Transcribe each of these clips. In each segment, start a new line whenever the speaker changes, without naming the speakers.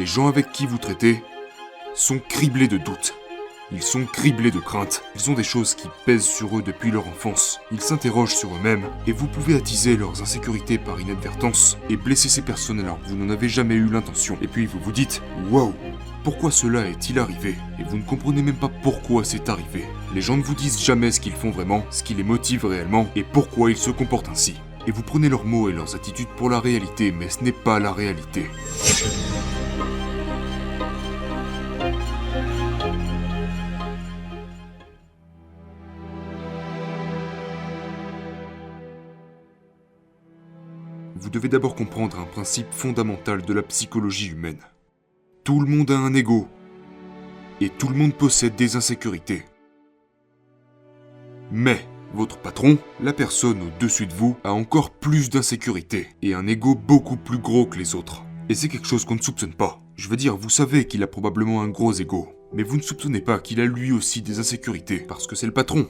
Les gens avec qui vous traitez sont criblés de doutes. Ils sont criblés de craintes. Ils ont des choses qui pèsent sur eux depuis leur enfance. Ils s'interrogent sur eux-mêmes et vous pouvez attiser leurs insécurités par inadvertance et blesser ces personnes alors que vous n'en avez jamais eu l'intention. Et puis vous vous dites « Waouh, pourquoi cela est-il arrivé ?» Et vous ne comprenez même pas pourquoi c'est arrivé. Les gens ne vous disent jamais ce qu'ils font vraiment, ce qui les motive réellement et pourquoi ils se comportent ainsi. Et vous prenez leurs mots et leurs attitudes pour la réalité, mais ce n'est pas la réalité. Vous devez d'abord comprendre un principe fondamental de la psychologie humaine. Tout le monde a un ego, et tout le monde possède des insécurités. Mais votre patron, la personne au-dessus de vous, a encore plus d'insécurités, et un ego beaucoup plus gros que les autres. Et c'est quelque chose qu'on ne soupçonne pas. Je veux dire, vous savez qu'il a probablement un gros ego, mais vous ne soupçonnez pas qu'il a lui aussi des insécurités, parce que c'est le patron.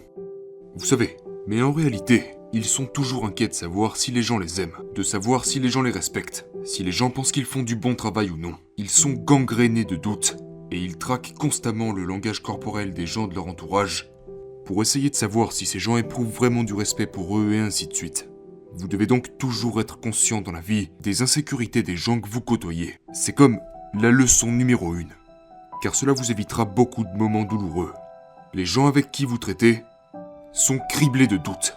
Vous savez, mais en réalité, ils sont toujours inquiets de savoir si les gens les aiment, de savoir si les gens les respectent, si les gens pensent qu'ils font du bon travail ou non. Ils sont gangrénés de doutes, et ils traquent constamment le langage corporel des gens de leur entourage, pour essayer de savoir si ces gens éprouvent vraiment du respect pour eux et ainsi de suite. Vous devez donc toujours être conscient dans la vie des insécurités des gens que vous côtoyez. C'est comme la leçon numéro 1, car cela vous évitera beaucoup de moments douloureux. Les gens avec qui vous traitez sont criblés de doutes.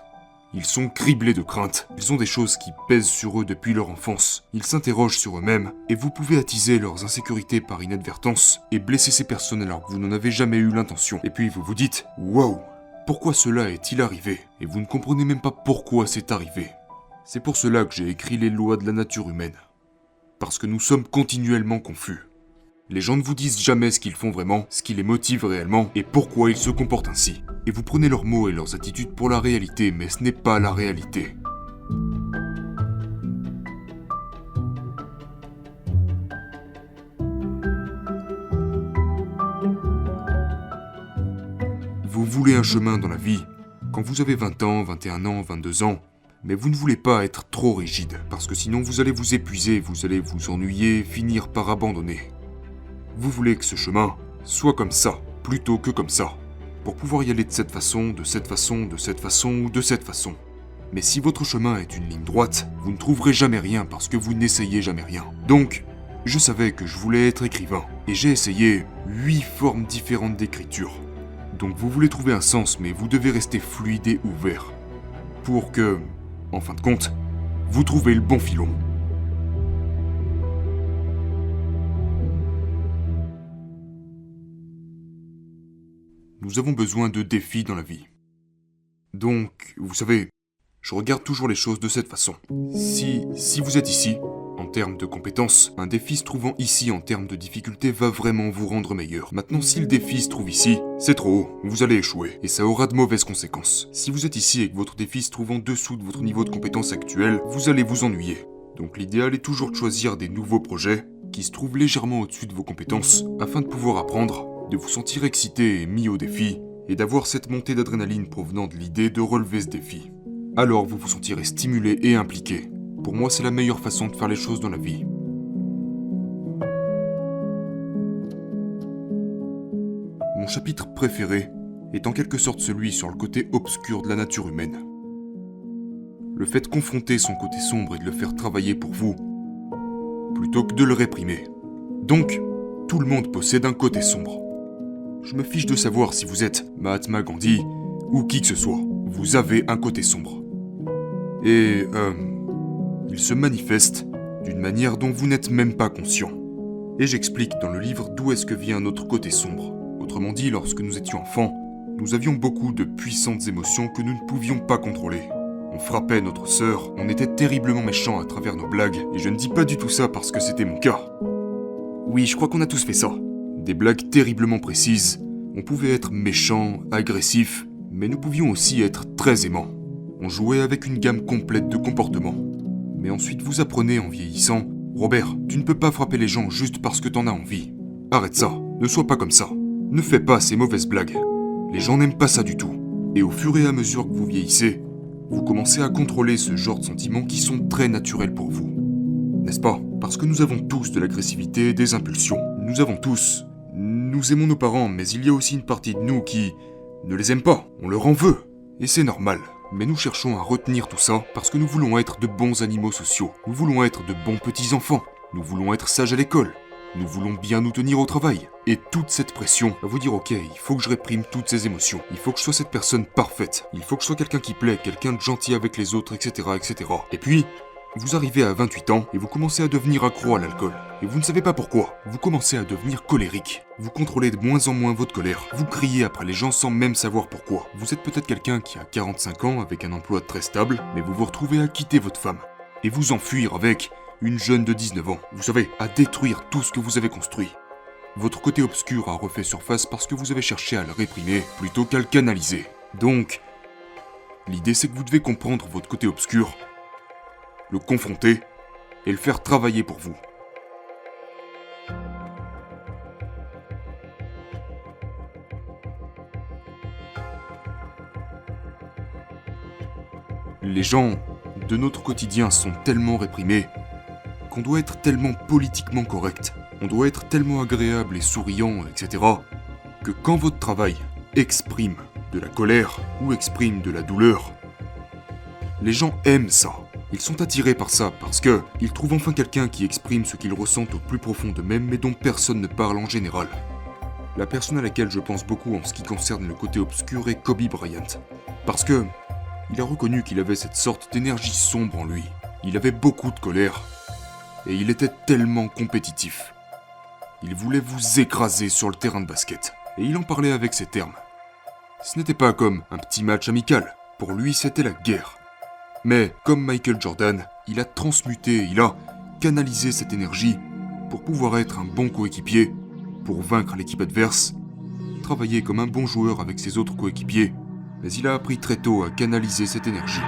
Ils sont criblés de craintes. Ils ont des choses qui pèsent sur eux depuis leur enfance. Ils s'interrogent sur eux-mêmes et vous pouvez attiser leurs insécurités par inadvertance et blesser ces personnes alors que vous n'en avez jamais eu l'intention. Et puis vous vous dites « Waouh, pourquoi cela est-il arrivé ?» Et vous ne comprenez même pas pourquoi c'est arrivé. C'est pour cela que j'ai écrit les lois de la nature humaine. Parce que nous sommes continuellement confus. Les gens ne vous disent jamais ce qu'ils font vraiment, ce qui les motive réellement et pourquoi ils se comportent ainsi. Et vous prenez leurs mots et leurs attitudes pour la réalité, mais ce n'est pas la réalité. Vous voulez un chemin dans la vie, quand vous avez 20 ans, 21 ans, 22 ans, mais vous ne voulez pas être trop rigide, parce que sinon vous allez vous épuiser, vous allez vous ennuyer, finir par abandonner. Vous voulez que ce chemin soit comme ça, plutôt que comme ça, pour pouvoir y aller de cette façon, de cette façon, de cette façon ou de cette façon. Mais si votre chemin est une ligne droite, vous ne trouverez jamais rien parce que vous n'essayez jamais rien. Donc, je savais que je voulais être écrivain, et j'ai essayé 8 formes différentes d'écriture. Donc vous voulez trouver un sens, mais vous devez rester fluide et ouvert, pour que, en fin de compte, vous trouvez le bon filon. Nous avons besoin de défis dans la vie. Donc, vous savez, je regarde toujours les choses de cette façon. Si vous êtes ici, en termes de compétences, un défi se trouvant ici en termes de difficulté va vraiment vous rendre meilleur. Maintenant, si le défi se trouve ici, c'est trop haut, vous allez échouer, et ça aura de mauvaises conséquences. Si vous êtes ici et que votre défi se trouve en dessous de votre niveau de compétence actuel, vous allez vous ennuyer. Donc l'idéal est toujours de choisir des nouveaux projets qui se trouvent légèrement au-dessus de vos compétences, afin de pouvoir apprendre, de vous sentir excité et mis au défi, et d'avoir cette montée d'adrénaline provenant de l'idée de relever ce défi. Alors vous vous sentirez stimulé et impliqué. Pour moi, c'est la meilleure façon de faire les choses dans la vie. Mon chapitre préféré est en quelque sorte celui sur le côté obscur de la nature humaine. Le fait de confronter son côté sombre et de le faire travailler pour vous, plutôt que de le réprimer. Donc, tout le monde possède un côté sombre. Je me fiche de savoir si vous êtes Mahatma Gandhi ou qui que ce soit. Vous avez un côté sombre. Et, il se manifeste d'une manière dont vous n'êtes même pas conscient. Et j'explique dans le livre d'où est-ce que vient notre côté sombre. Autrement dit, lorsque nous étions enfants, nous avions beaucoup de puissantes émotions que nous ne pouvions pas contrôler. On frappait notre sœur, on était terriblement méchants à travers nos blagues, et je ne dis pas du tout ça parce que c'était mon cas. Oui, je crois qu'on a tous fait ça. Des blagues terriblement précises, on pouvait être méchant, agressif, mais nous pouvions aussi être très aimants. On jouait avec une gamme complète de comportements. Mais ensuite vous apprenez en vieillissant, Robert, tu ne peux pas frapper les gens juste parce que t'en as envie. Arrête ça, ne sois pas comme ça. Ne fais pas ces mauvaises blagues. Les gens n'aiment pas ça du tout. Et au fur et à mesure que vous vieillissez, vous commencez à contrôler ce genre de sentiments qui sont très naturels pour vous. N'est-ce pas? Parce que nous avons tous de l'agressivité, des impulsions. Nous aimons nos parents, mais il y a aussi une partie de nous qui ne les aime pas. On leur en veut. Et c'est normal. Mais nous cherchons à retenir tout ça parce que nous voulons être de bons animaux sociaux. Nous voulons être de bons petits-enfants. Nous voulons être sages à l'école. Nous voulons bien nous tenir au travail. Et toute cette pression va vous dire ok, il faut que je réprime toutes ces émotions. Il faut que je sois cette personne parfaite. Il faut que je sois quelqu'un qui plaît, quelqu'un de gentil avec les autres, etc., etc. Et puis, vous arrivez à 28 ans et vous commencez à devenir accro à l'alcool. Et vous ne savez pas pourquoi. Vous commencez à devenir colérique. Vous contrôlez de moins en moins votre colère. Vous criez après les gens sans même savoir pourquoi. Vous êtes peut-être quelqu'un qui a 45 ans avec un emploi très stable, mais vous vous retrouvez à quitter votre femme. Et vous enfuir avec une jeune de 19 ans. Vous savez, à détruire tout ce que vous avez construit. Votre côté obscur a refait surface parce que vous avez cherché à le réprimer plutôt qu'à le canaliser. Donc, l'idée c'est que vous devez comprendre votre côté obscur, le confronter et le faire travailler pour vous. Les gens de notre quotidien sont tellement réprimés qu'on doit être tellement politiquement correct, on doit être tellement agréable et souriant, etc., que quand votre travail exprime de la colère ou exprime de la douleur, les gens aiment ça. Ils sont attirés par ça parce que ils trouvent enfin quelqu'un qui exprime ce qu'ils ressentent au plus profond d'eux-mêmes mais dont personne ne parle en général. La personne à laquelle je pense beaucoup en ce qui concerne le côté obscur est Kobe Bryant. Parce que il a reconnu qu'il avait cette sorte d'énergie sombre en lui. Il avait beaucoup de colère. Et il était tellement compétitif. Il voulait vous écraser sur le terrain de basket. Et il en parlait avec ces termes. Ce n'était pas comme un petit match amical. Pour lui, c'était la guerre. Mais, comme Michael Jordan, il a transmuté, il a canalisé cette énergie pour pouvoir être un bon coéquipier, pour vaincre l'équipe adverse, travailler comme un bon joueur avec ses autres coéquipiers. Mais il a appris très tôt à canaliser cette énergie.